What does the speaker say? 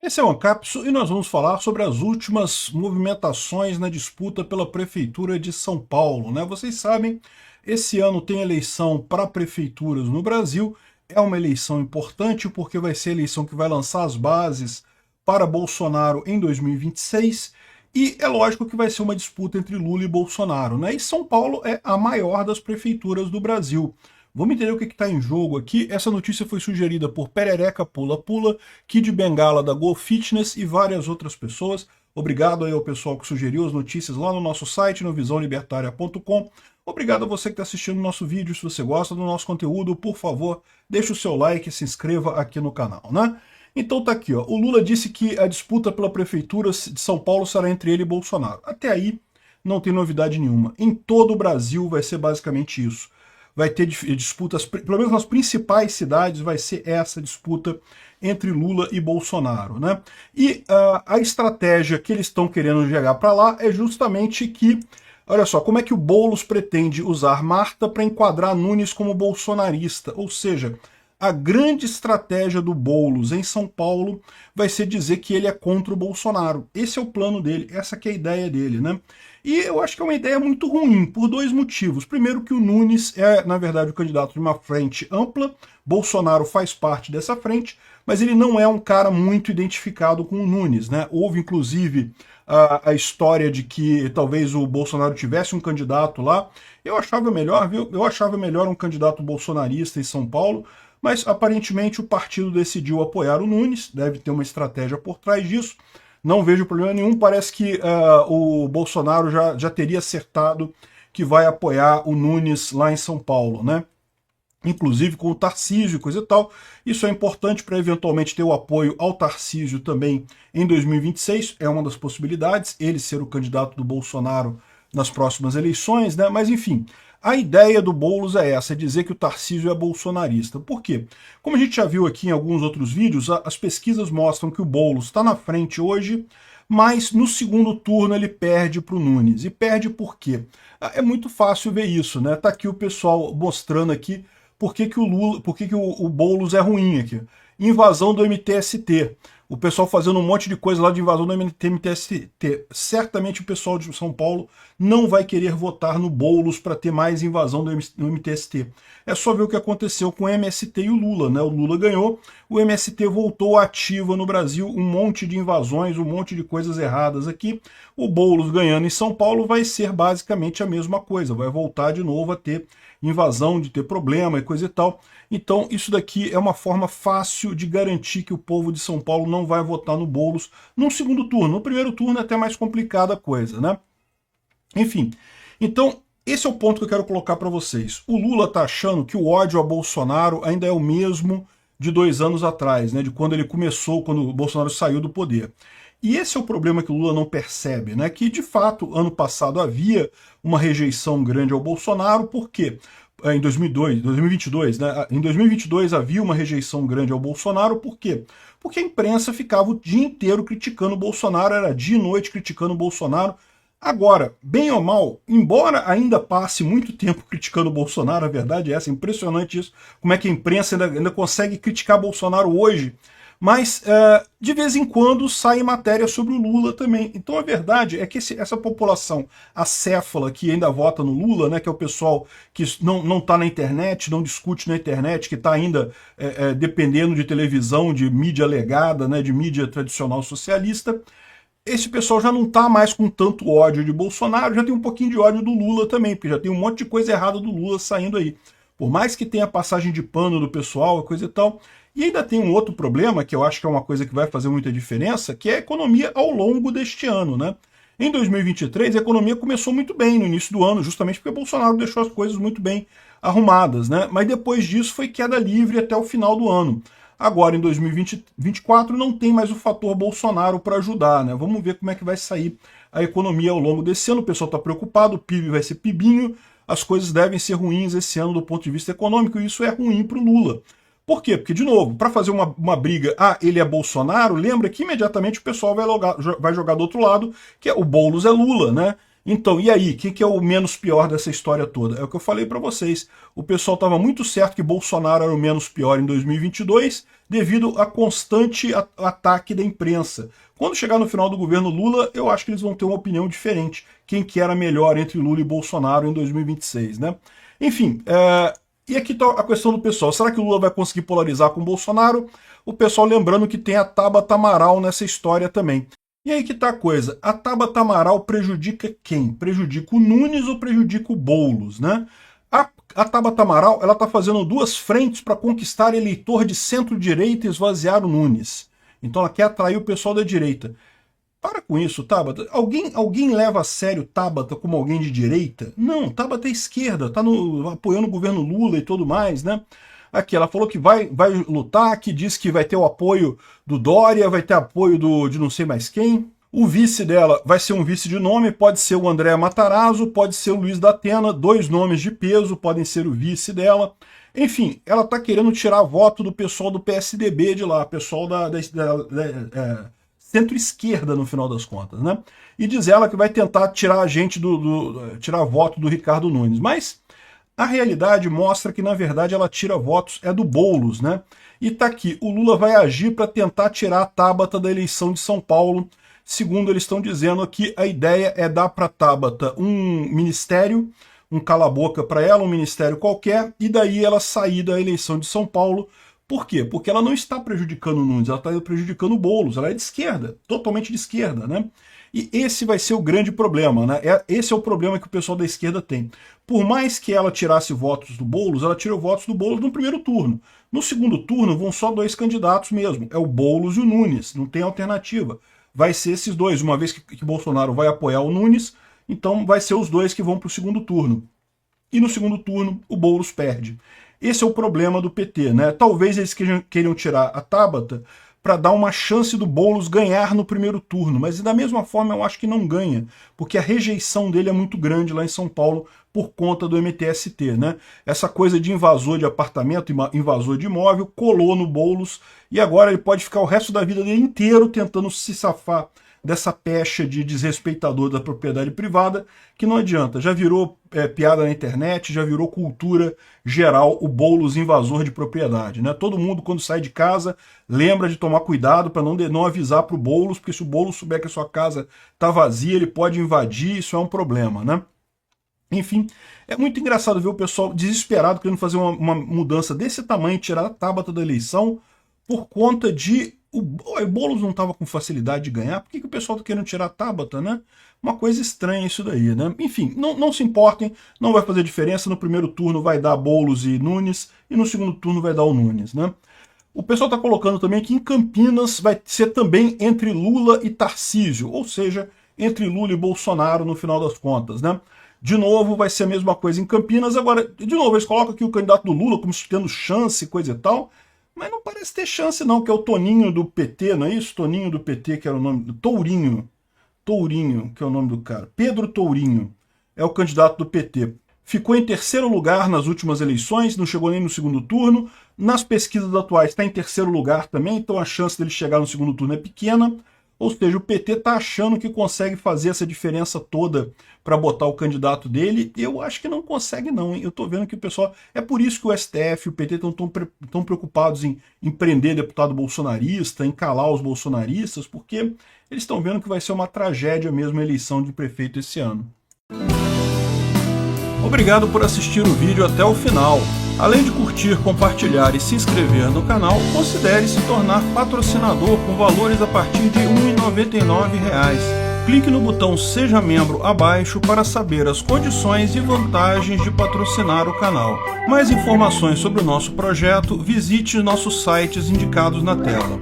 Esse é o Ancapso e nós vamos falar sobre as últimas movimentações na disputa pela Prefeitura de São Paulo, né? Vocês sabem, esse ano tem eleição para prefeituras no Brasil. É uma eleição importante porque vai ser a eleição que vai lançar as bases para Bolsonaro em 2026. E é lógico que vai ser uma disputa entre Lula e Bolsonaro, né? E São Paulo é a maior das prefeituras do Brasil. Vamos entender o que está em jogo aqui. Essa notícia foi sugerida por Perereca Pula Pula, Kid Bengala da Go Fitness e várias outras pessoas. Obrigado aí ao pessoal que sugeriu as notícias lá no nosso site, no visãolibertaria.com. Obrigado a você que está assistindo o nosso vídeo. Se você gosta do nosso conteúdo, por favor, deixe o seu like e se inscreva aqui no canal, né? Então tá aqui, ó. O Lula disse que a disputa pela prefeitura de São Paulo será entre ele e Bolsonaro. Até aí não tem novidade nenhuma. Em todo o Brasil vai ser basicamente isso. Vai ter disputas, pelo menos nas principais cidades, vai ser essa disputa entre Lula e Bolsonaro, né? E a estratégia que eles estão querendo chegar para lá é justamente que, olha só, como é que o Boulos pretende usar Marta para enquadrar Nunes como bolsonarista, ou seja, a grande estratégia do Boulos em São Paulo vai ser dizer que ele é contra o Bolsonaro. Esse é o plano dele, essa que é a ideia dele, né? E eu acho que é uma ideia muito ruim, por dois motivos. Primeiro que o Nunes é, na verdade, o candidato de uma frente ampla, Bolsonaro faz parte dessa frente, mas ele não é um cara muito identificado com o Nunes, né? Houve, inclusive, a história de que talvez o Bolsonaro tivesse um candidato lá. Eu achava melhor, viu? Eu achava melhor um candidato bolsonarista em São Paulo, mas aparentemente o partido decidiu apoiar o Nunes, deve ter uma estratégia por trás disso. Não vejo problema nenhum, parece que o Bolsonaro já teria acertado que vai apoiar o Nunes lá em São Paulo, né? Inclusive com o Tarcísio e coisa e tal. Isso é importante para eventualmente ter o apoio ao Tarcísio também em 2026, é uma das possibilidades, ele ser o candidato do Bolsonaro nas próximas eleições, né? Mas enfim, a ideia do Boulos é essa, é dizer que o Tarcísio é bolsonarista. Por quê? Como a gente já viu aqui em alguns outros vídeos, as pesquisas mostram que o Boulos está na frente hoje, mas no segundo turno ele perde para o Nunes. E perde por quê? É muito fácil ver isso, né? Tá aqui o pessoal mostrando aqui por que o Lula, por que o Boulos é ruim aqui. Invasão do MTST. O pessoal fazendo um monte de coisa lá de invasão do MTST. Certamente o pessoal de São Paulo não vai querer votar no Boulos para ter mais invasão do MTST. É só ver o que aconteceu com o MST e o Lula, né? O Lula ganhou, o MST voltou ativa no Brasil, um monte de invasões, um monte de coisas erradas aqui. O Boulos ganhando em São Paulo vai ser basicamente a mesma coisa, vai voltar de novo a ter invasão, de ter problema e coisa e tal. Então isso daqui é uma forma fácil de garantir que o povo de São Paulo não vai votar no Boulos no segundo turno. No primeiro turno é até mais complicada a coisa, né? Enfim, então esse é o ponto que eu quero colocar para vocês. O Lula está achando que o ódio a Bolsonaro ainda é o mesmo de 2 anos atrás, né? De quando ele começou, quando o Bolsonaro saiu do poder. E esse é o problema que o Lula não percebe, né? Que de fato, ano passado havia uma rejeição grande ao Bolsonaro, por quê? Em 2022, né? Em 2022 havia uma rejeição grande ao Bolsonaro, por quê? Porque a imprensa ficava o dia inteiro criticando o Bolsonaro, era dia e noite criticando o Bolsonaro. Agora, bem ou mal, embora ainda passe muito tempo criticando o Bolsonaro, a verdade é essa, impressionante isso, como é que a imprensa ainda consegue criticar Bolsonaro hoje, mas de vez em quando sai matéria sobre o Lula também. Então a verdade é que essa população acéfala que ainda vota no Lula, né, que é o pessoal que não está na internet, não discute na internet, que está ainda dependendo de televisão, de mídia legada, né, de mídia tradicional socialista, esse pessoal já não está mais com tanto ódio de Bolsonaro, já tem um pouquinho de ódio do Lula também, porque já tem um monte de coisa errada do Lula saindo aí. Por mais que tenha passagem de pano do pessoal, coisa e tal. E ainda tem um outro problema, que eu acho que é uma coisa que vai fazer muita diferença, que é a economia ao longo deste ano, né? Em 2023, a economia começou muito bem no início do ano, justamente porque Bolsonaro deixou as coisas muito bem arrumadas, né? Mas depois disso foi queda livre até o final do ano. Agora, em 2024, não tem mais o fator Bolsonaro para ajudar, né? Vamos ver como é que vai sair a economia ao longo desse ano. O pessoal está preocupado, o PIB vai ser pibinho, as coisas devem ser ruins esse ano do ponto de vista econômico, e isso é ruim para o Lula. Por quê? Porque, de novo, para fazer uma briga, ele é Bolsonaro, lembra que imediatamente o pessoal vai jogar do outro lado, que é o Boulos é Lula, né? Então, e aí, o que é o menos pior dessa história toda? É o que eu falei para vocês. O pessoal estava muito certo que Bolsonaro era o menos pior em 2022, devido a constante ataque da imprensa. Quando chegar no final do governo Lula, eu acho que eles vão ter uma opinião diferente, quem que era melhor entre Lula e Bolsonaro em 2026, né? Enfim, e aqui está a questão do pessoal. Será que o Lula vai conseguir polarizar com o Bolsonaro? O pessoal lembrando que tem a Tabata Amaral nessa história também. E aí que tá a coisa, a Tabata Amaral prejudica quem? Prejudica o Nunes ou prejudica o Boulos, né? A Tabata Amaral, ela tá fazendo duas frentes para conquistar eleitor de centro-direita e esvaziar o Nunes. Então ela quer atrair o pessoal da direita. Para com isso, Tabata. Alguém leva a sério Tabata como alguém de direita? Não, Tabata é esquerda, tá apoiando o governo Lula e tudo mais, né? Aqui, ela falou que vai lutar, que diz que vai ter o apoio do Dória, vai ter apoio de não sei mais quem. O vice dela vai ser um vice de nome, pode ser o André Matarazzo, pode ser o Luiz da Atena, dois nomes de peso, podem ser o vice dela. Enfim, ela está querendo tirar voto do pessoal do PSDB de lá, pessoal da centro-esquerda no final das contas, né? E diz ela que vai tentar tirar a gente tirar voto do Ricardo Nunes, mas a realidade mostra que, na verdade, ela tira votos do Boulos, né? E tá aqui, o Lula vai agir para tentar tirar a Tabata da eleição de São Paulo. Segundo eles estão dizendo aqui, a ideia é dar para a Tabata um ministério, um cala-boca para ela, um ministério qualquer, e daí ela sair da eleição de São Paulo. Por quê? Porque ela não está prejudicando o Nunes, ela está prejudicando o Boulos, ela é de esquerda, totalmente de esquerda, né? E esse vai ser o grande problema, né? Esse é o problema que o pessoal da esquerda tem. Por mais que ela tirasse votos do Boulos, ela tirou votos do Boulos no primeiro turno. No segundo turno vão só dois candidatos mesmo, é o Boulos e o Nunes, não tem alternativa. Vai ser esses dois, uma vez que Bolsonaro vai apoiar o Nunes, então vai ser os dois que vão para o segundo turno. E no segundo turno o Boulos perde. Esse é o problema do PT, né? Talvez eles queiram tirar a Tabata para dar uma chance do Boulos ganhar no primeiro turno, mas da mesma forma eu acho que não ganha, porque a rejeição dele é muito grande lá em São Paulo por conta do MTST, né? Essa coisa de invasor de apartamento, invasor de imóvel, colou no Boulos, e agora ele pode ficar o resto da vida dele inteiro tentando se safar dessa pecha de desrespeitador da propriedade privada, que não adianta, já virou piada na internet, já virou cultura geral o Boulos invasor de propriedade, né? Todo mundo, quando sai de casa, lembra de tomar cuidado para não avisar para o Boulos, porque se o Boulos souber que a sua casa está vazia, ele pode invadir, isso é um problema, né? Enfim, é muito engraçado ver o pessoal desesperado querendo fazer uma mudança desse tamanho, tirar a Tabata da eleição por conta de o Boulos não estava com facilidade de ganhar, por que o pessoal está querendo tirar a Tabata, né? Uma coisa estranha isso daí, né? Enfim, não se importem, não vai fazer diferença, no primeiro turno vai dar Boulos e Nunes, e no segundo turno vai dar o Nunes, né? O pessoal está colocando também que em Campinas vai ser também entre Lula e Tarcísio, ou seja, entre Lula e Bolsonaro no final das contas, né? De novo, vai ser a mesma coisa em Campinas, agora, de novo, eles colocam aqui o candidato do Lula como se tendo chance, coisa e tal, mas não parece ter chance não, que é o Toninho do PT, não é isso? Toninho do PT, que era o nome do Tourinho, que é o nome do cara. Pedro Tourinho é o candidato do PT. Ficou em terceiro lugar nas últimas eleições, não chegou nem no segundo turno. Nas pesquisas atuais está em terceiro lugar também, então a chance dele chegar no segundo turno é pequena. Ou seja, o PT está achando que consegue fazer essa diferença toda para botar o candidato dele. Eu acho que não consegue não, hein? Eu estou vendo que o pessoal... É por isso que o STF e o PT estão tão preocupados em prender deputado bolsonarista, em calar os bolsonaristas, porque eles estão vendo que vai ser uma tragédia mesmo a eleição de prefeito esse ano. Obrigado por assistir o vídeo até o final. Além de curtir, compartilhar e se inscrever no canal, considere se tornar patrocinador com valores a partir de R$ 1,99. Clique no botão Seja Membro abaixo para saber as condições e vantagens de patrocinar o canal. Mais informações sobre o nosso projeto, visite nossos sites indicados na tela.